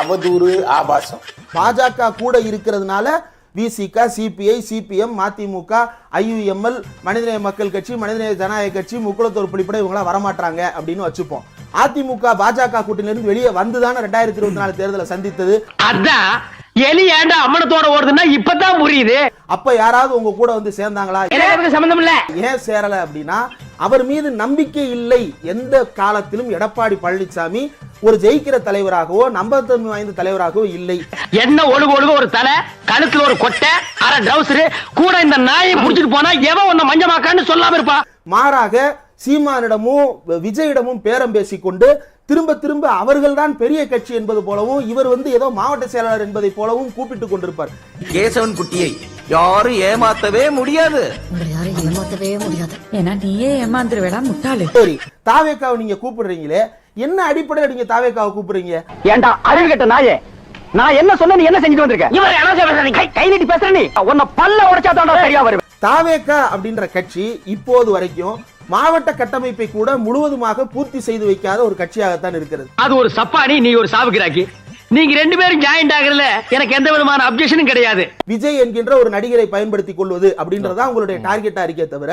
அவதூறு, ஆபாசம். பாஜக கூட இருக்கிறதுனால விசிக, சிபிஐ, சிபிஎம், மதிமுக, ஐயுஎம்எல், மனிதநேய மக்கள் கட்சி, மனிதநேய ஜனநாயக கட்சி, முக்குளத்தோர் புலிப்படை இவங்களாம் வரமாட்டாங்க அப்படின்னு வச்சுப்போம். அதிமுக பாஜக கூட்டணியிலிருந்து வெளியே வந்துதானே 2024 தேர்தலை சந்தித்தது. அதான் எலி ஏண்டா அம்மனத்தோட ஓடுதுன்னா இப்பதான் புரியுது. அப்ப யாராவது உங்க கூட வந்து சேர்ந்தாங்களா? எனக்கு சம்பந்தம் இல்ல. ஏன் சேரல அப்படின்னா, அவர் மீது நம்பிக்கை இல்லை. எந்த காலத்திலும் எடப்பாடி பழனிசாமி ஒரு ஜெயிக்கிற தலைவராகவோ நம்பகத்தன்மை வாய்ந்த தலைவராகவோ இல்லை. என்ன ஒழுகு ஒரு தலை, கழுத்துல ஒரு கொட்டை, அரை ட்ரவுசர் கூட இந்த நாயை புடிச்சிட்டு போனா எவன் உன்னை மஞ்சமாக்கான்னு சொல்லாம இருப்பா. மாறாக சீமானிடமும் விஜயிடமும் பேரம் பேசிக்கொண்டு திரும்ப திரும்ப அவர்கள் தான் பெரிய கட்சி என்பது போலவும், இவர் வந்து ஏதோ மாவட்ட செயலாளர் என்பதை போலவும் கூப்பிட்டுக் கொண்டிருப்பார். கேசவன் குட்டியை யாரும் ஏமாத்தவே முடியாது. யாரும் ஏமாத்தவே முடியாது. ஏன்னா நீயே ஏமாந்துருவேடா முட்டாளு. சரி, தாவேக்காவை நீங்க கூப்பிடுறீங்களே, என்ன அடிப்படையில் நீங்க தாவேக்காவை கூப்பிடுறீங்க? ஏண்டா அறிவு கெட்ட நாயே, நான் என்ன சொன்ன நீ என்ன செஞ்சுட்டு வந்திருக்க? இவர் என்ன கை நீட்டி பேசுற? நீ உன்னை பல்ல உடைச்சா தான் சரியா வருவேன். தாவேக்கா அப்படின்ற கட்சி இப்போது வரைக்கும் மாவட்ட கட்டமைப்பை கூட முழுவதுமாக பூர்த்தி செய்து வைக்காத ஒரு கட்சியாகத்தான் இருக்கிறது. அது ஒரு சப்பானி, நீ ஒரு சாவுகிறாக்கி. நீங்க 2 பேரும் ஜாயிண்ட் ஆகறதுல எனக்கு எந்த விதமான அப்ஜெக்ஷனும் கிடையாது. விஜய் என்கின்ற ஒரு நடிகரை பயன்படுத்திக் கொள்வது அப்படின்றதா உங்களுடைய டார்கெட்டா இருக்கே தவிர,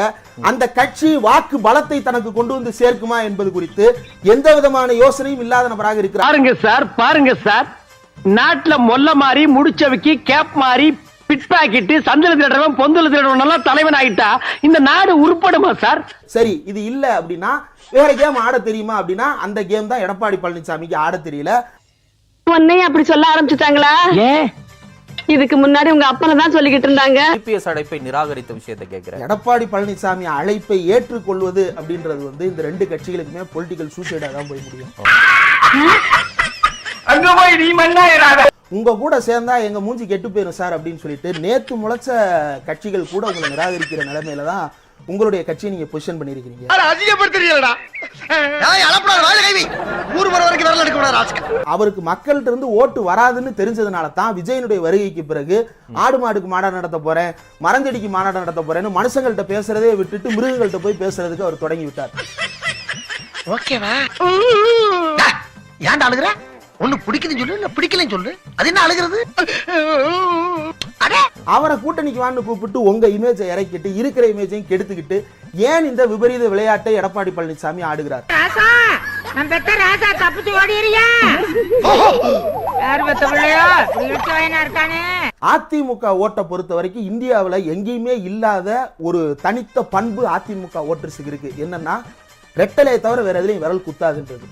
அந்த கட்சி வாக்கு பலத்தை தனக்கு கொண்டு வந்து சேர்க்குமா என்பது குறித்து எந்த விதமான யோசனையும் இல்லாத நபராக இருக்கிறார். பாருங்க சார், நாட்டுல மொல்ல மாறி, முடிச்சவைக்கு கேப் மாறி, பிட் பாக்கெட், சந்தல திருடவன், பொந்தல திருடவன் எல்லாம் தலைவன் ஆயிட்டா இந்த நாடு உருப்படுமா சார்? சரி, இது இல்ல அப்படின்னா வேற கேம் ஆட தெரியுமா அப்படின்னா, அந்த கேம் தான் எடப்பாடி பழனிசாமிக்கு ஆட தெரியல. உன்னையே அப்படி சொல்ல ஆரம்பிச்சுட்டாங்களா? இதுக்கு முன்னாடி உங்க அப்பனை தான் சொல்லிக்கிட்டு இருந்தாங்க. டிபிஎஸ் அழைப்பை நிராகரித்த விஷயத்தை கேட்கிறேன். எடப்பாடி பழனிசாமி அழைப்பை ஏற்றுக்கொள்வது அப்படின்றது வந்து இந்த 2 கட்சிகளுக்குமே பொலிட்டிக்கல் சூசைடா தான் போய் முடியும். அங்க போய் நீ மண்ணாயிராத. உங்க கூட சேர்ந்தா எங்க மூஞ்சி கெட்டு போயிரும் சார் அப்படின்னு சொல்லிட்டு நேத்து முளைச்ச கட்சிகள் கூட உங்களை நிராகரிக்கிற நிலைமையில தான் உங்களுடைய கட்சியை நீங்க பொசிஷன் பண்ணிருக்கீங்க. அவருக்கு மக்கள்கிட்ட இருந்து ஓட்டு வராதுன்னு தெரிஞ்சதுனால தான் விஜயனுடைய வருகைக்கு பிறகு ஆடு மாடுக்கு மாநாடு நடத்த போறேன், மரஞ்செடிக்கு மாநாடு நடத்த போறேன்னு மனுஷங்கள்ட்ட பேசுறதே விட்டுட்டு மிருகங்கள்ட்ட போய் பேசுறதுக்கு அவர் தொடங்கி விட்டார். ஓகேவா? ஏன்டா அழுகுற? ஒண்ணு பிடிக்குதுன்னு சொல்லு, இல்ல பிடிக்கலன்னு சொல்லு. அது என்ன அழுகிறது? அவரை கூட்டணிக்கு வான்னு கூப்பிட்டு உங்க இமேஜை இறக்கிட்டு இருக்கிற இமேஜையும் கெடுத்துக்கிட்டு ஏன் இந்த விபரீத விளையாட்டை எடப்பாடி பழனிசாமி ஆடுகிறார்? அதிமுக ஓட்டை பொறுத்த வரைக்கும் இந்தியாவில் எங்கேயுமே இல்லாத ஒரு தனித்த பண்பு அதிமுக ஓட்டர்ஸுக்கு இருக்கு. என்னன்னா ரெட்டலையை தவிர வேற எதுலையும் விரல் குத்தாதுன்றது.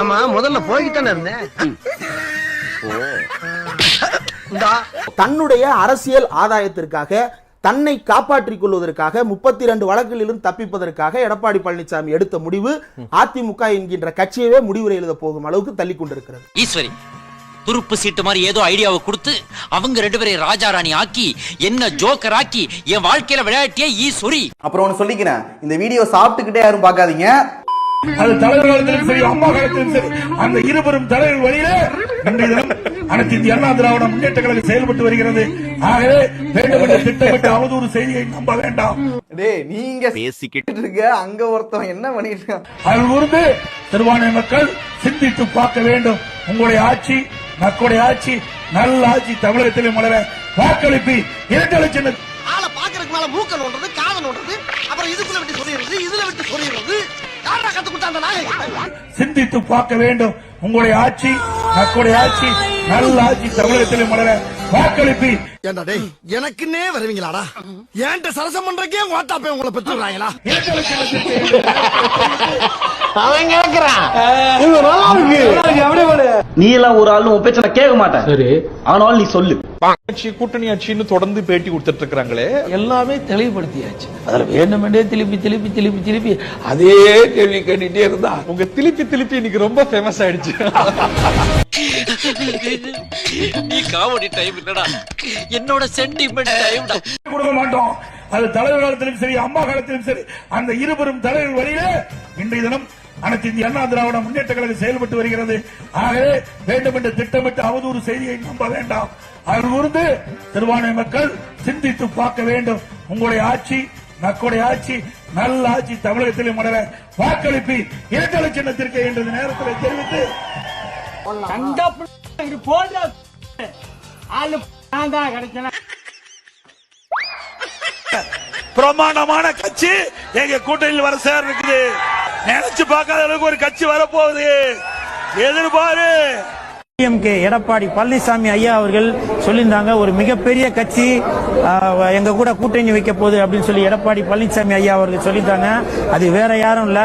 ஆமா, முதல்ல போய்கிட்டானே இருந்தேன். தன்னுடைய அரசியல் ஆதாயத்திற்காக தன்னை காப்பாற்றிக் கொள்வதற்காக 32 வழக்கிலிருந்து தப்பிப்பதற்காக எடப்பாடி பழனிசாமி எடுத்த முடிவு அதிமுக என்கின்ற கட்சியவே முடிவுரை எழுத போகும் அளவுக்கு தள்ளி கொண்டிருக்கிறது. ஈஸ்வரி துருப்பு சீட்டு மாதிரி ஏதோ ஐடியாவை கொடுத்து அவங்க 2 பேரை ராஜா ராணி ஆக்கி என்ன ஜோக்கர் ஆக்கி என் வாழ்க்கையில விளையாட்டியே ஈஸ்வரி. அப்புறம் ஒன்னு சொல்லிக்கிறேன், இந்த வீடியோ சாப்பிட்டுக்கிட்டே யாரும் பார்க்காதீங்க. அது தலைவர் காலத்திலும் சரி, அம்மா காலத்திலும் சரி, அந்த இருவரும் தலைவர் வழியில இன்றைய தினம் அனைத்து இந்திய அண்ணா திராவிட முன்னேற்ற கழகம் செயல்பட்டு வருகிறது. ஆகவே வேண்டுமென்ற திட்டமிட்ட அவதூறு செய்தியை நம்ப வேண்டாம். நீங்க பேசிக்கிட்டு இருக்க, அங்க ஒருத்தன் என்ன பண்ணிட்டு இருக்கான்? அதில் இருந்து சிறுபான்மை மக்கள் சிந்தித்து பார்க்க வேண்டும். உங்களுடைய ஆட்சி மக்களுடைய ஆட்சி, நல்ல ஆட்சி தமிழகத்திலே மலர வாக்களிப்பு 2 லட்சம். ஆளை பாக்குறதுக்கு மேல மூக்க நோண்டுறது, காதை நோண்டுறது, அப்புறம் இதுக்குள்ள விட்டு சொல்லிடுறது, இதுல விட்டு சொல்லிடுறது. யாரா கத்து கொடுத்தாங்க? நாங்க சிந்தித்து பார்க்க வேண்டும். உங்களுடைய ஆட்சி மக்களுடைய ஆட்சி, நல்ல ஆட்சி தமிழகத்திலே மலர வாக்களிப்பு. ஏண்டா டேய், எனக்குன்னே வருவீங்களாடா? ஏன்ட்ட சரசம் பண்றக்கே வாட்டாப்பே உங்களை பெற்றுறாங்களா? அவன் கேக்குறான், நீ எல்லாம் ஒரு ஆளு உன் பேச்ச நான் கேட்க மாட்டேன். சரி, ஆனாலும் நீ சொல்லு. கூட்டணி ஆட்சின்னு தொடர்ந்து பேட்டி கொடுத்துட்டு இருக்காங்களே, எல்லாமே தெளிவுபடுத்தியாச்சு. அதுல வேண்டுமென்றே திருப்பி திருப்பி திருப்பி திருப்பி அதே கேள்வி கேட்டுட்டே இருந்தா உங்க திருப்பி திருப்பி இன்னைக்கு ரொம்ப ஃபேமஸ் ஆயிடுச்சு. நீ காமெடி டைம் இல்லடா, என்னோட சென்டிமெண்ட் டைம் தான். கொடுக்க மாட்டோம். அது தலைவர் காலத்திலும் சரி, அம்மா காலத்திலும் சரி, அந்த இருவரும் தலைவர் வழியில இன்றைய தினம் அனைத்து இந்திய அண்ணா திராவிட முன்னேற்ற கழகம் செயல்பட்டு வருகிறது. ஆகவே வேண்டுமென்ற திட்டமிட்ட அவதூறு செய்தியை நம்ப வேண்டாம். அதில் இருந்து சிறுபான்மை மக்கள் சிந்தித்து பார்க்க வேண்டும். உங்களுடைய ஆட்சி மக்களுடைய ஆட்சி, நல்ல ஆட்சி தமிழகத்திலே மலர வாக்களிப்பு 2 லட்சத்திற்கு என்ற நேரத்தில் தெரிவித்து பிரமாண்டமான கட்சி எங்க கூட்டணியில் வர சேர இருக்குது. நினைச்சு பார்க்காத அளவுக்கு ஒரு கட்சி வரப்போகுது. எதிர்பாரு. டிஎம்கே எடப்பாடி பழனிசாமி ஐயா அவர்கள் சொல்லியிருந்தாங்க, ஒரு மிகப்பெரிய கட்சி எங்க கூட கூட்டணி வைக்க போகுது அப்படின்னு சொல்லி எடப்பாடி பழனிசாமி ஐயா அவர்கள் சொல்லியிருந்தாங்க. அது வேற யாரும் இல்ல,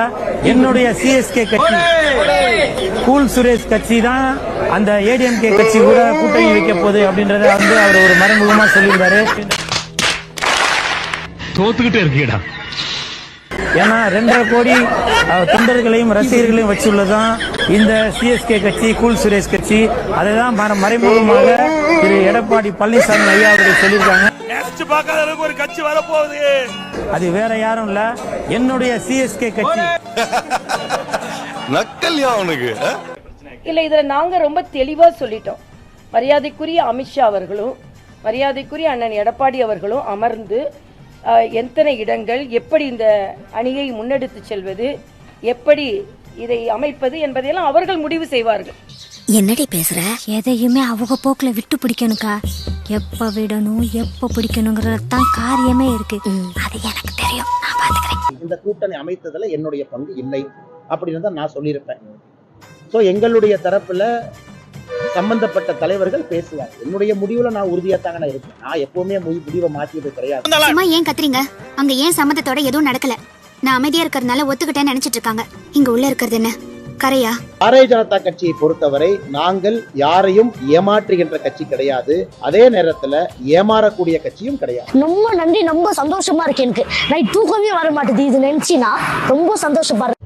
என்னுடைய சிஎஸ்கே கட்சி கூல் சுரேஷ் கட்சி தான் அந்த ஏடிஎம்கே கட்சி கூட கூட்டணி வைக்க போகுது அப்படின்றத வந்து அவர் ஒரு மறைமுகமா சொல்லியிருந்தாரு. தோத்துக்கிட்டே இருக்கீடா. ஏன்னா 2.5 கோடி தொண்டர்களையும் ரசிகர்களையும் வச்சுள்ளதான் இந்த சிஎஸ்கே கட்சி, கூல் சுரேஷ் கட்சி. அதை தான் மறைமுகமாக திரு எடப்பாடி பழனிசாமி ஐயா அவர்கள் சொல்லியிருக்காங்க. நினைச்சு பார்க்காத அளவுக்கு ஒரு கட்சி வரப்போகுது. அது வேற யாரும் இல்ல, என்னுடைய சிஎஸ்கே கட்சி. நக்கல்யா அவனுக்கு இல்ல, இதுல நாங்க ரொம்ப தெளிவா சொல்லிட்டோம். மரியாதைக்குரிய அமித்ஷா அவர்களும் மரியாதைக்குரிய அண்ணன் எடப்பாடி அவர்களும் அமர்ந்து எத்தனை இடங்கள், எப்படி இந்த அணியை முன்னெடுத்து செல்வது, எப்படி இதை அமைப்பது என்பதையெல்லாம் அவர்கள் முடிவு செய்வார்கள். என்னடி பேசுற? எதையுமே அவங்க போக்குல விட்டு பிடிக்கணுக்கா. எப்ப விடணும் எப்ப பிடிக்கணுங்கிறதான் காரியமே இருக்கு. அது எனக்கு தெரியும், நான் பாத்துக்கிறேன். இந்த கூட்டணி அமைத்ததுல என்னுடைய பங்கு இல்லை அப்படின்னு தான் நான் சொல்லியிருப்பேன். ஸோ எங்களுடைய தரப்புல சம்பந்தப்பட்ட தலைவர்கள் பேசுவாங்க. என்னுடைய முடிவுல நான் உறுதியாத்தாங்க நான் இருப்பேன். நான் எப்பவுமே முடிவை மாற்றியது கிடையாது. சும்மா ஏன் கத்துறீங்க? அங்க ஏன் சம்மந்தத்தோட எதுவும் நடக்கல. நான் அமைதியா இருக்கிறதுனால ஒத்துக்கிட்டேன்னு நினைச்சிட்டு இருக்காங்க. இங்க உள்ள இருக்கிறது என்ன கரையா? பாரதிய ஜனதா கட்சியை பொறுத்தவரை நாங்கள் யாரையும் ஏமாற்றுகின்ற கட்சி கிடையாது. அதே நேரத்துல ஏமாறக்கூடிய கட்சியும் கிடையாது. ரொம்ப நன்றி, ரொம்ப சந்தோஷமா இருக்கு எனக்கு. நைட் தூக்கமே வர மாட்டேது இது நினைச்சினா. ரொம்ப சந்தோஷமா இருக்கு.